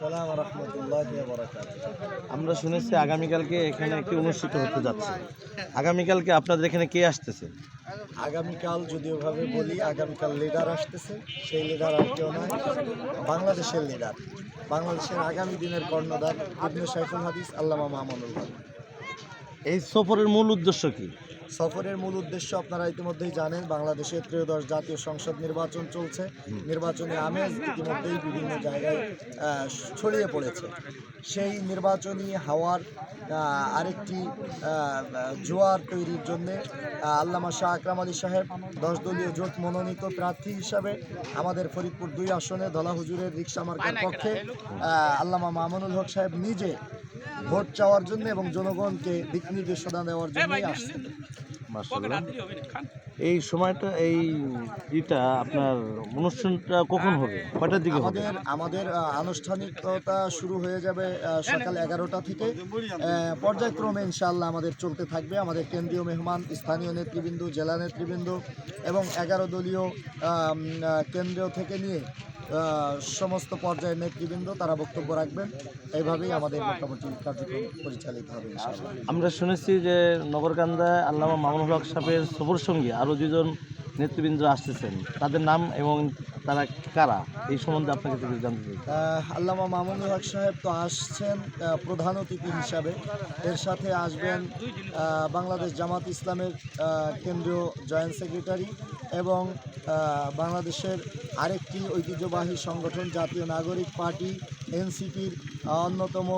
আসসালামু রাহমাতুল্লাহি ওয়া বারাকাতুহু। আমরা শুনেছি আগামীকালকে এখানে একটি অনুষ্ঠিত হতে যাচ্ছে। আগামীকালকে আপনাদের এখানে কে আসতেছে? আগামীকাল যদি ওভাবে বলি, আগামীকাল লিডার আসতেছে। সেই লিডার আর কেউ নয়, বাংলাদেশের লিডার, বাংলাদেশের আগামী দিনের কর্ণধার ইবনে শাইখুল হাদিস আল্লামা মামুনুল হক। এই সফরের মূল উদ্দেশ্য কি? সফরের মূল উদ্দেশ্য আপনারা ইতিমধ্যেই জানেন, বাংলাদেশে ত্রয়োদশ জাতীয় সংসদ নির্বাচন চলছে। নির্বাচনী আমেজ ইতিমধ্যেই বিভিন্ন জায়গায় ছড়িয়ে পড়েছে। সেই নির্বাচনী হাওয়ার আরেকটি জোয়ার তৈরির জন্যে আল্লামা শাহ আকরাম আলী সাহেব 10 দলীয় জোট মনোনীত প্রার্থী হিসাবে আমাদের ফরিদপুর 2 আসনে ধলা হুজুরের রিকশা মার্কার পক্ষে আল্লামা মামুনুল হক সাহেব নিজে ভোট চাওয়ার জন্য এবং জনগণকে দিক নির্দেশনা দেওয়ার জন্যই আসছে। মাশাআল্লাহ। এই সময়টা এটা আপনার অনুষ্ঠানটা কখন হবে, কয়টার দিকে হবে? আমাদের আনুষ্ঠানিকতা শুরু হয়ে যাবে সকাল 11টা থেকে। পর্যায়ক্রমে ইনশাআল্লাহ আমাদের চলতে থাকবে। আমাদের কেন্দ্রীয় মেহমান, স্থানীয় নেতৃবৃন্দ, জেলা নেতৃবৃন্দ এবং 11 দলীয় কেন্দ্র থেকে নিয়ে সমস্ত পর্যায়ের নেতৃবৃন্দ তারা বক্তব্য রাখবেন। এইভাবেই আমাদের মোটামুটি কার্যক্রম পরিচালিত হবে ইনশাআল্লাহ। আমরা শুনেছি যে নগরকান্দায় আল্লামা মামুনুল হক সাহেবের সফর সঙ্গী আরও দুজন নেতৃবৃন্দ আসতেছেন, তাদের নাম এবং তারা কারা, এই সম্বন্ধে আপনাকে কিছু জানতে চাই। আল্লামা মামুনুল হক সাহেব তো আসছেন প্রধান অতিথি হিসাবে। এর সাথে আসবেন বাংলাদেশ জামাত ইসলামের কেন্দ্রীয় জয়েন্ট সেক্রেটারি এবং বাংলাদেশের আরেকটি ঐতিহ্যবাহী সংগঠন জাতীয় নাগরিক পার্টি এনসিপির অন্যতম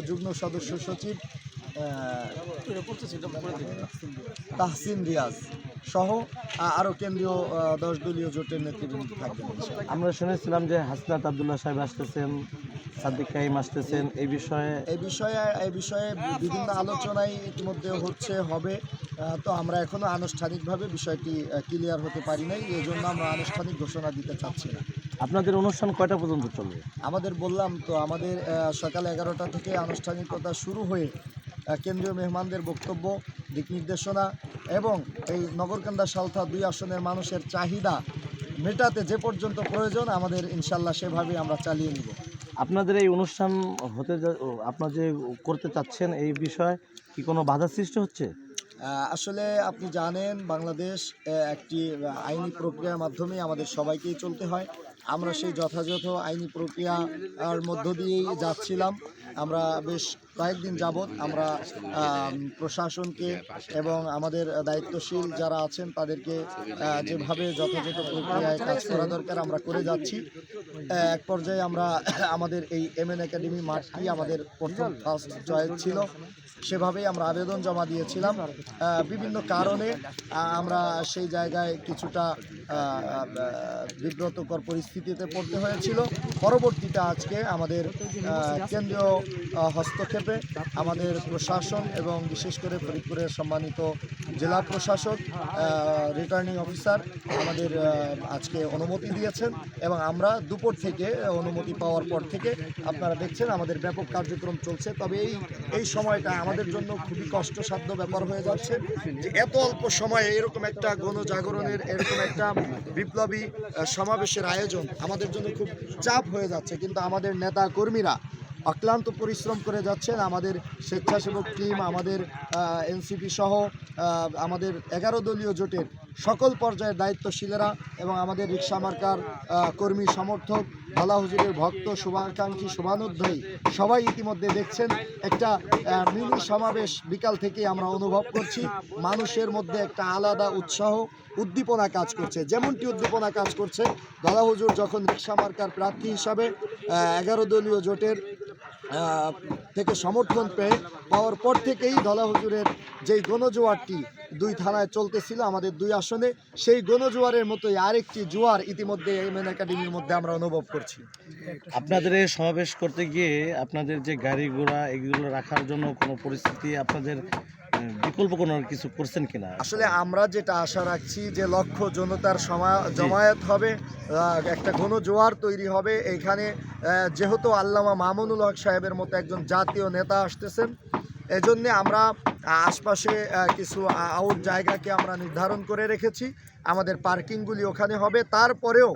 যুগ্ম সদস্য সচিব তাহসিন রিয়াজ সহ আরও কেন্দ্রীয় 10 দলীয় জোটের নেতৃবৃন্দ থাকবেন। আমরা শুনেছিলাম যে হাসনাত আব্দুল্লাহ সাহেব আসতেছেন, সাদিক কাইম আসতেছেন, এই বিষয়ে বিভিন্ন আলোচনায় ইতিমধ্যে হবে। তো আমরা এখনও আনুষ্ঠানিকভাবে বিষয়টি ক্লিয়ার হতে পারি নাই, এই জন্য আমরা আনুষ্ঠানিক ঘোষণা দিতে চাচ্ছি না। আপনাদের অনুষ্ঠান কয়টা পর্যন্ত চলবে? বললাম তো, আমাদের সকাল 11টা থেকে আনুষ্ঠানিকতা শুরু হয়ে কেন্দ্রীয় মেহমানদের বক্তব্য, দিক নির্দেশনা এবং এই নগরকান্দা সালথা 2 আসনের মানুষের চাহিদা মেটাতে যে পর্যন্ত প্রয়োজন আমাদের ইনশাল্লাহ সেভাবেই আমরা চালিয়ে নিব। আপনাদের এই অনুষ্ঠান আপনারা যে করতে চাচ্ছেন, এই বিষয়ে কি কোনো বাধা সৃষ্টি হচ্ছে? আসলে আপনি জানেন, বাংলাদেশ একটি আইনি প্রক্রিয়ার মাধ্যমে আমাদের সবাইকেই চলতে হয়। আমরা সেই যথাযথ আইনি প্রক্রিয়ার মধ্য দিয়েই যাচ্ছিলাম। আমরা বেশ কয়েকদিন যাবৎ আমরা প্রশাসনকে এবং আমাদের দায়িত্বশীল যারা আছেন তাদেরকে যেভাবে যথাযথ প্রক্রিয়ায় কাজ করা দরকার আমরা করে যাচ্ছি। এক পর্যায়ে আমরা আমাদের এই এমএন একাডেমি মাঠটি আমাদের প্রথম ফার্স্ট চয়েস ছিল, সেভাবেই আমরা আবেদন জমা দিয়েছিলাম। বিভিন্ন কারণে আমরা সেই জায়গায় কিছুটা বিব্রতকর পরিস্থিতিতে পড়তে হয়েছিল। পরবর্তীতে আজকে আমাদের কেন্দ্রীয় হস্তক্ষেপে আমাদের প্রশাসন এবং বিশেষ করে ফরিদপুরের সম্মানিত জেলা প্রশাসক, রিটার্নিং অফিসার আমাদের আজকে অনুমতি দিয়েছেন এবং আমরা দুপুর থেকে অনুমতি পাওয়ার পর থেকে আপনারা দেখছেন আমাদের ব্যাপক কার্যক্রম চলছে। তবে এই সময়টা আমাদের জন্য খুবই কষ্টসাধ্য ব্যাপার হয়ে যাচ্ছে যে এত অল্প সময়ে এরকম একটা গণজাগরণের, এরকম একটা বিপ্লবী সমাবেশের আয়োজন আমাদের জন্য খুব চাপ হয়ে যাচ্ছে। কিন্তু আমাদের নেতা কর্মীরা অক্লান্ত পরিশ্রম করে যাচ্ছেন। আমাদের স্বেচ্ছাসেবক টিম, আমাদের এনসিপি সহ আমাদের 11 দলীয় জোটের সকল পর্যায়ের দায়িত্বশীলেরা এবং আমাদের রিকশা মার্কার কর্মী সমর্থক, ধলা হুজুরের ভক্ত, শুভাকাঙ্ক্ষী, শুভানুধ্যায়ী সবাই ইতিমধ্যে দেখছেন একটা মিনি সমাবেশ বিকাল থেকেই আমরা অনুভব করছি। মানুষের মধ্যে একটা আলাদা উৎসাহ, উদ্দীপনা কাজ করছে। যেমনটি উদ্দীপনা কাজ করছে ধলা হুজুর যখন রিকশা মার্কার প্রার্থী হিসাবে 11 দলীয় জোটের থেকে সমর্থন পাওয়ার পর থেকেই ধলা হুজুরের যেই গণজোয়ারটি 2 থানায় চলতেছিল আমাদের 2 আসনে, সেই গণজোয়ারের মতোই আরেকটি জোয়ার ইতিমধ্যে এমএন একাডেমির মধ্যে আমরা অনুভব করছি। আপনাদের এই সমাবেশ করতে গিয়ে আপনাদের যে গাড়ি ঘোড়া এগুলো রাখার জন্য কোনো পরিস্থিতি, আপনাদের বিকল্প কোনো কিছু করছেন কিনা? আসলে আমরা যেটা আশা রাখছি যে লক্ষ্য জনতার জমায়েত হবে, একটা গণজোয়ার তৈরি হবে এইখানে। যেহেতু আল্লামা মামুনুল হক সাহেবের মতো একজন জাতীয় নেতা আসতেছেন, এজন্যে আমরা আশপাশে কিছু আউট জায়গাকে আমরা নির্ধারণ করে রেখেছি। আমাদের পার্কিংগুলি ওখানে হবে। তারপরেও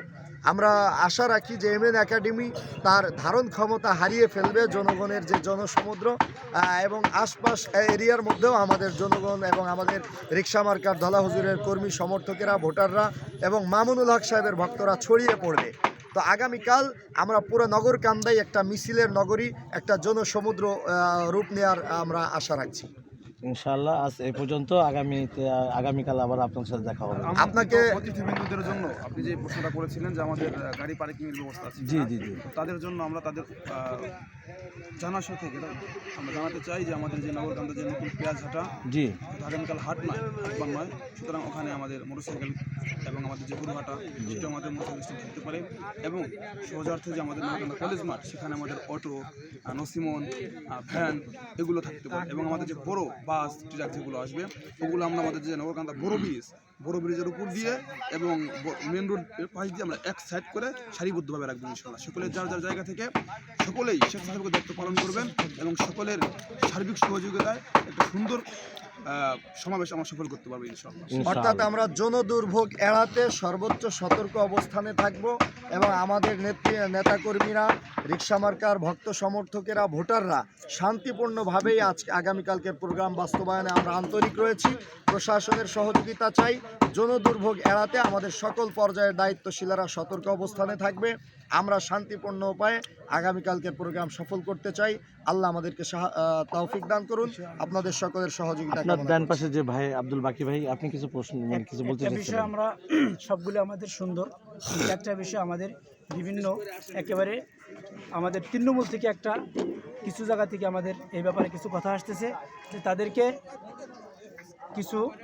আমরা আশা রাখি যে এমএন একাডেমি তার ধারণ ক্ষমতা হারিয়ে ফেলবে জনগণের যে জনসমুদ্র এবং আশপাশ এরিয়ার মধ্যেও আমাদের জনগণ এবং আমাদের রিক্সা মার্কার ধলা হুজুরের কর্মী সমর্থকেরা ভোটাররা এবং মামুনুল হক সাহেবের ভক্তরা ছড়িয়ে পড়বে। তো আগামীকাল আমরা পুরো নগর কান্দাই একটা মিছিলের নগরী, একটা জনসমুদ্র রূপ নেওয়ার আমরা আশা রাখছি। ইনশাআল্লাহ আজ এই পর্যন্ত, আগামীকাল আবার আপনার সাথে দেখা হবে। আপনাকে অতিথিবৃন্দদের জন্য আপনি যে প্রশ্নটা করেছিলেন যে আমাদের গাড়ি পার্কিংয়ের ব্যবস্থা আছে, জি জি জি। তাদের জন্য আমরা তাদের জানার সাথে আমরা জানাতে চাই যে আমাদের যে নগরকান্দা যে নতুন পেঁয়াজহাটা, জি, আগামীকাল হাট নয়, হাটবার নয়, সুতরাং ওখানে আমাদের মোটরসাইকেল এবং আমাদের যে গরুহাটা সেটা আমাদের মোটরসাইকেল ঢুকতে পারে এবং সহজার্থে যে আমাদের নগরকান্দা কলেজ মাঠ, সেখানে আমাদের অটো, নসিমন, ভ্যান এগুলো থাকতে পারে এবং আমাদের যে বড় বাস ট্রাক যেগুলো আসবে ওগুলো আমরা আমাদের যে নগরকান্দা বড় ব্রিজের উপর দিয়ে এবং মেন রোড পাশ দিয়ে আমরা এক সাইড করে সারিবদ্ধভাবে রাখবো ইনশাআল্লাহ। সকলের যার যার জায়গা থেকে সকলেই স্বেচ্ছাসেবকের দায়িত্ব পালন করবেন এবং সকলের সার্বিক সহযোগিতায় একটা সুন্দর সমাবেশ আমরা সফল করতে পারবো ইনশাআল্লাহ। অর্থাৎ আমরা জনদুর্ভোগ এড়াতে সর্বোচ্চ সতর্ক অবস্থানে থাকব এবং আমাদের নেতাকর্মীরা, রিক্সা মার্কার ভক্ত সমর্থকেরা, ভোটাররা শান্তিপূর্ণভাবেই আগামীকালকের প্রোগ্রাম বাস্তবায়নে আমরা আন্তরিক রয়েছি। প্রশাসনের সহযোগিতা চাই। জনদুর্ভোগ এড়াতে আমাদের সকল পর্যায়ের দায়িত্বশীলরা সতর্ক অবস্থানে থাকবে। আমরা শান্তিপূর্ণ উপায়ে আগামীকালকের প্রোগ্রাম সফল করতে চাই। আল্লাহ আমাদেরকে তৌফিক দান করুন। আপনাদের সকলের সহযোগিতা আপনার কামনা ডান করছি। পাশে যে ভাই আব্দুল বাকি ভাই, আপনি কিছু প্রশ্ন কিছু বলতে একটা বিষয় চাচ্ছেন? আমরা সবগুলো আমাদের সুন্দর, একটা বিষয় আমাদের বিভিন্ন একেবারে আমাদের তৃণমূল থেকে একটা কিছু জায়গা থেকে আমাদের এই ব্যাপারে কিছু কথা আসতেছে যে তাদেরকে কিছু